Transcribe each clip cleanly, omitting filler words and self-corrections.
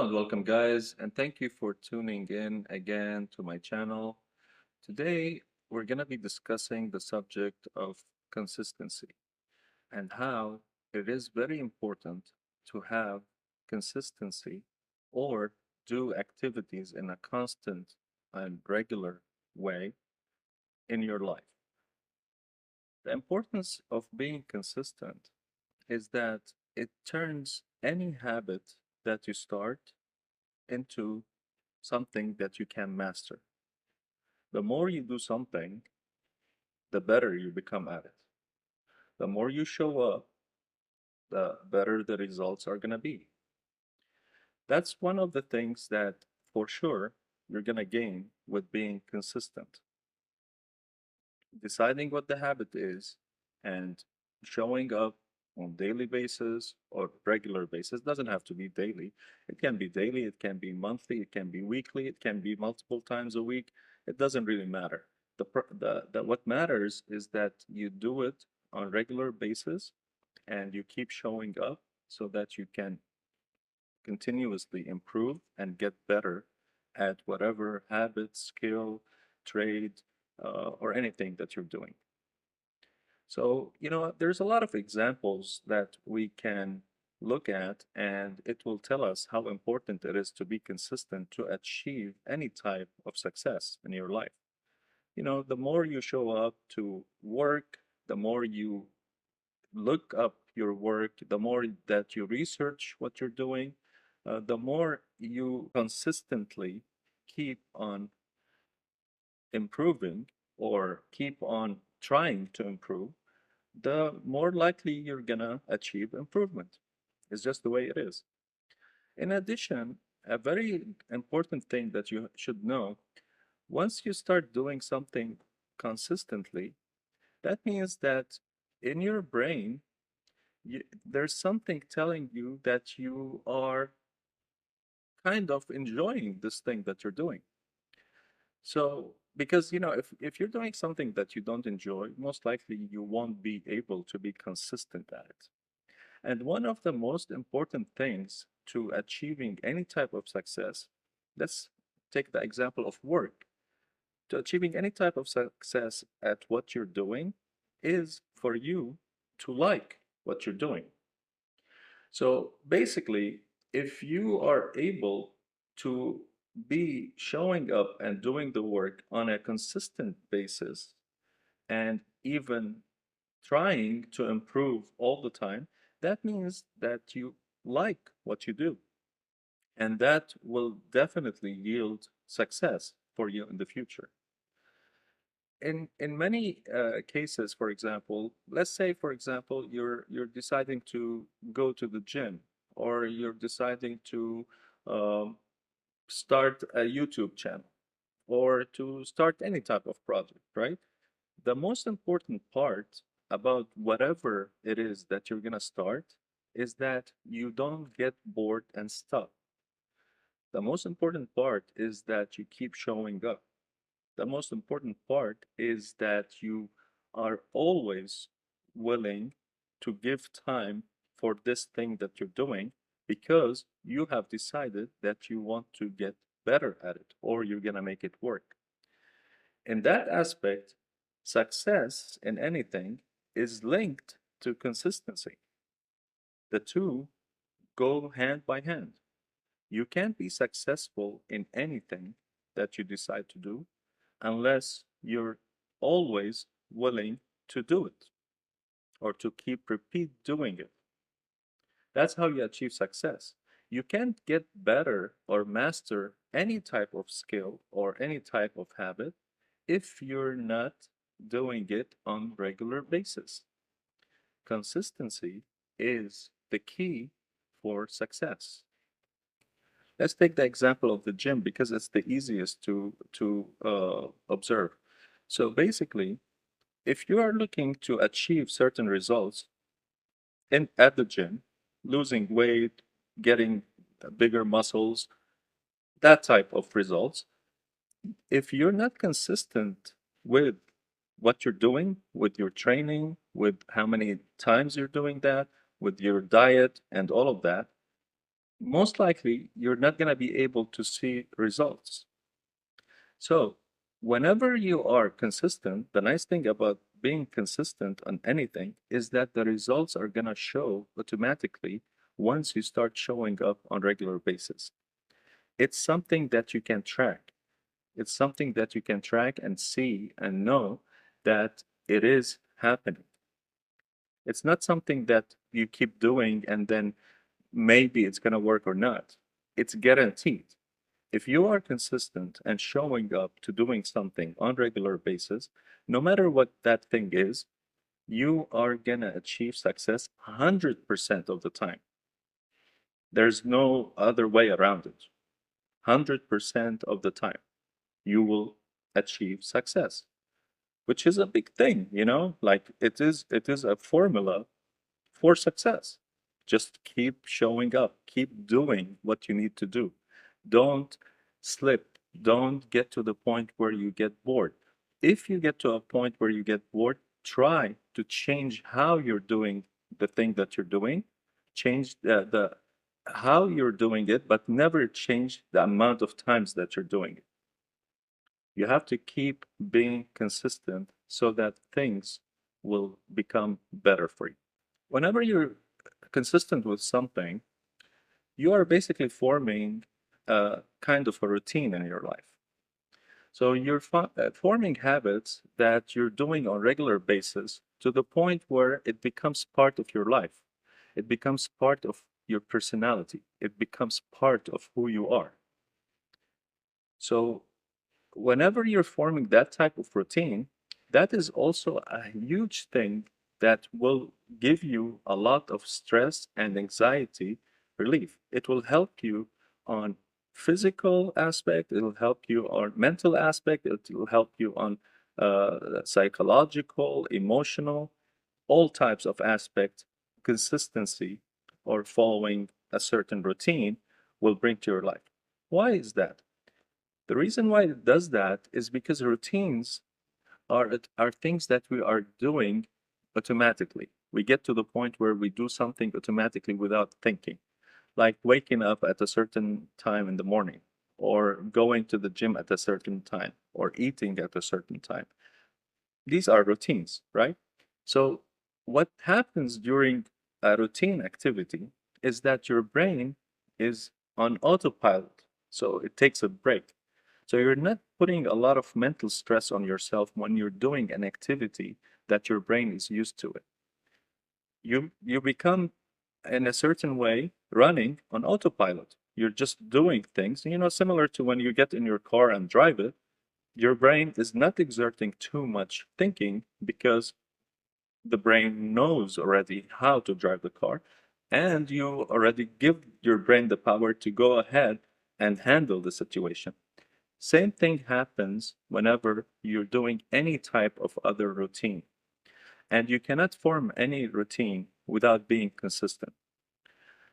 Hello and welcome, guys, and thank you for tuning in again to my channel. Today, we're going to be discussing the subject of consistency and how it is very important to have consistency or do activities in a constant and regular way in your life. The importance of being consistent is that it turns any habit that you start into something that you can master. The more you do something, the better you become at it. The more you show up, the better the results are going to be. That's one of the things that for sure you're going to gain with being consistent. Deciding what the habit is and showing up on daily basis or regular basis doesn't have to be daily. It can be daily, it can be monthly, it can be weekly, it can be multiple times a week. It doesn't really matter. What matters is that you do it on regular basis and you keep showing up so that you can continuously improve and get better at whatever habit, skill, trade, or anything that you're doing. So, there's a lot of examples that we can look at, and it will tell us how important it is to be consistent to achieve any type of success in your life. The more you show up to work, the more you look up your work, the more that you research what you're doing, the more you consistently keep on improving or keep on trying to improve, the more likely you're gonna achieve improvement. It's just the way it is. In addition, a very important thing that you should know, once you start doing something consistently, that means that in your brain, there's something telling you that you are kind of enjoying this thing that you're doing. So, because if you're doing something that you don't enjoy, most likely you won't be able to be consistent at it. And one of the most important things to achieving any type of success, let's take the example of work. To achieving any type of success at what you're doing is for you to like what you're doing. So basically, if you are able to be showing up and doing the work on a consistent basis and even trying to improve all the time, that means that you like what you do. And that will definitely yield success for you in the future. In many cases, for example, let's say, for example, you're deciding to go to the gym, or you're deciding to um, start a YouTube channel, or to start any type of project, right? The most important part about whatever it is that you're gonna start is that you don't get bored and stop. The most important part is that you keep showing up. The most important part is that you are always willing to give time for this thing that you're doing because you have decided that you want to get better at it or you're going to make it work. In that aspect, success in anything is linked to consistency. The two go hand by hand. You can't be successful in anything that you decide to do unless you're always willing to do it or to keep repeat doing it. That's how you achieve success. You can't get better or master any type of skill or any type of habit if you're not doing it on regular basis. Consistency is the key for success. Let's take the example of the gym because it's the easiest to observe. So basically, if you are looking to achieve certain results in at the gym, losing weight, getting bigger muscles, that type of results, if you're not consistent with what you're doing, with your training, with how many times you're doing that, with your diet and all of that, most likely you're not going to be able to see results. So, whenever you are consistent, the nice thing about being consistent on anything is that the results are going to show automatically once you start showing up on regular basis. It's something that you can track. It's something that you can track and see and know that it is happening. It's not something that you keep doing and then maybe it's going to work or not. It's guaranteed. If you are consistent and showing up to doing something on regular basis, no matter what that thing is, you are going to achieve success 100% of the time. There's no other way around it. 100% of the time, you will achieve success, which is a big thing, like it is a formula for success. Just keep showing up, keep doing what you need to do. Don't slip, don't get to the point where you get bored. If you get to a point where you get bored, try to change how you're doing the thing that you're doing. Change the how you're doing it, but never change the amount of times that you're doing it. You have to keep being consistent so that things will become better for you. Whenever you're consistent with something, you are basically forming a kind of a routine in your life. So you're forming habits that you're doing on a regular basis to the point where it becomes part of your life. It becomes part of your personality. It becomes part of who you are. So whenever you're forming that type of routine, that is also a huge thing that will give you a lot of stress and anxiety relief. It will help you on physical aspect, it'll help you on mental aspect, it will help you on psychological, emotional, all types of aspects. Consistency or following a certain routine will bring to your life. Why is that? The reason why it does that is because routines are things that we are doing automatically. We get to the point where we do something automatically without thinking, like waking up at a certain time in the morning, or going to the gym at a certain time, or eating at a certain time. These are routines, right? So, what happens during a routine activity is that your brain is on autopilot. So, it takes a break. So, you're not putting a lot of mental stress on yourself when you're doing an activity that your brain is used to it. You become, in a certain way, running on autopilot. You're just doing things, similar to when you get in your car and drive it. Your brain is not exerting too much thinking because the brain knows already how to drive the car, and you already give your brain the power to go ahead and handle the situation. Same thing happens whenever you're doing any type of other routine, and you cannot form any routine without being consistent.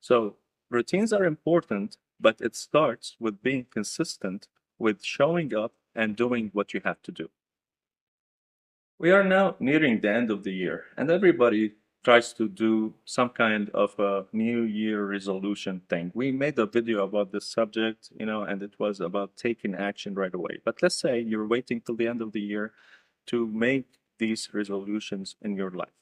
So, routines are important, but it starts with being consistent, with showing up and doing what you have to do. We are now nearing the end of the year, and everybody tries to do some kind of a New Year resolution thing. We made a video about this subject, and it was about taking action right away. But let's say you're waiting till the end of the year to make these resolutions in your life.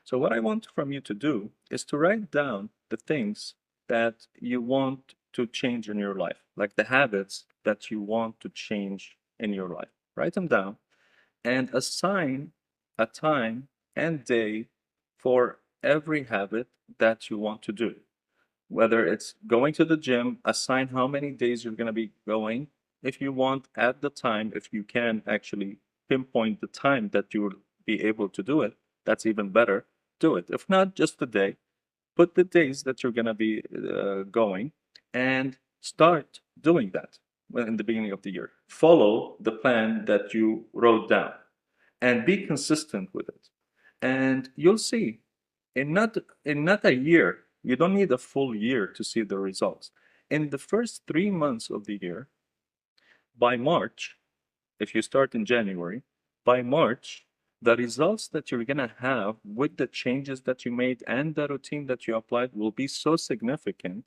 So, what I want from you to do is to write down the things that you want to change in your life, like the habits that you want to change in your life. Write them down and assign a time and day for every habit that you want to do. Whether it's going to the gym, assign how many days you're going to be going. If you want, at the time, if you can actually pinpoint the time that you will be able to do it, that's even better. Do it. If not, just the day. Put the days that you're going to be going and start doing that in the beginning of the year. Follow the plan that you wrote down and be consistent with it. And you'll see in not a year, you don't need a full year to see the results. In the first 3 months of the year, by March, if you start in January, by March, the results that you're going to have with the changes that you made and the routine that you applied will be so significant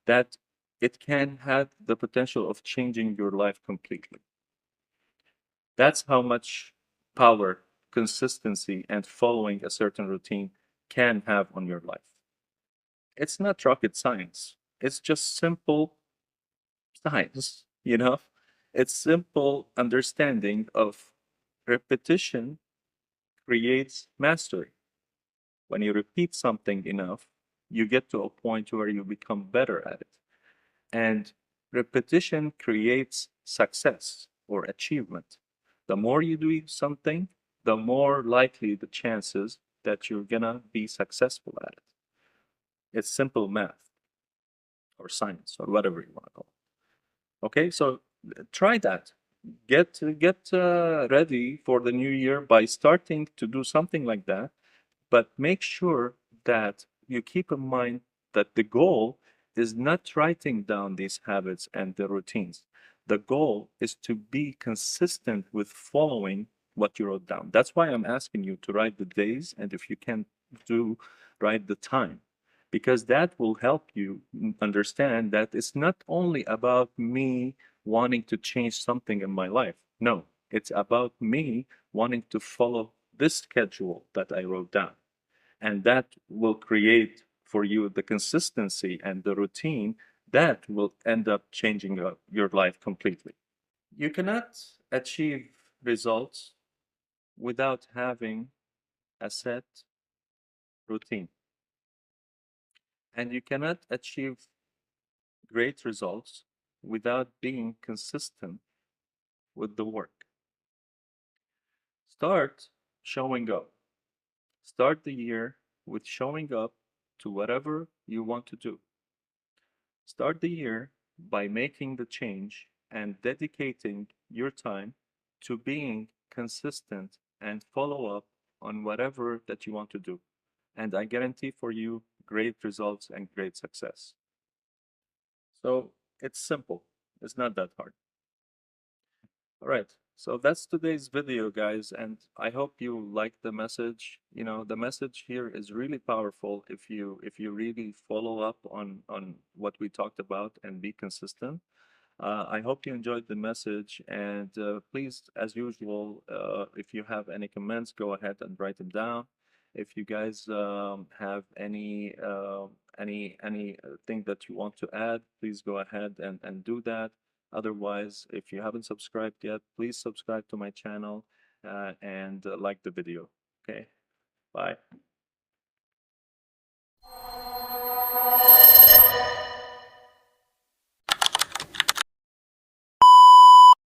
that it can have the potential of changing your life completely. That's how much power consistency and following a certain routine can have on your life. It's not rocket science. It's just simple science, you know? It's simple understanding of repetition creates mastery. When you repeat something enough, you get to a point where you become better at it. And repetition creates success or achievement. The more you do something, the more likely the chances that you're gonna be successful at it. It's simple math or science or whatever you want to call it. Okay, so try that. Get ready for the new year by starting to do something like that, but make sure that you keep in mind that the goal is not writing down these habits and the routines. The goal is to be consistent with following what you wrote down. That's why I'm asking you to write the days, and if you can do, write the time, because that will help you understand that it's not only about me wanting to change something in my life. No, it's about me wanting to follow this schedule that I wrote down. And that will create for you the consistency and the routine that will end up changing your life completely. You cannot achieve results without having a set routine. And you cannot achieve great results without being consistent with the work. Start showing up. Start the year with showing up to whatever you want to do. Start the year by making the change and dedicating your time to being consistent and follow up on whatever that you want to do. And I guarantee for you great results and great success. So it's simple, it's not that hard. All right. So that's today's video, guys, and I hope you like the message. You know, the message here is really powerful if you really follow up on what we talked about and be consistent. I hope you enjoyed the message, and please, as usual, if you have any comments, go ahead and write them down. If you guys have any thing that you want to add, please go ahead and do that. Otherwise, if you haven't subscribed yet, please subscribe to my channel and like the video. Okay, bye.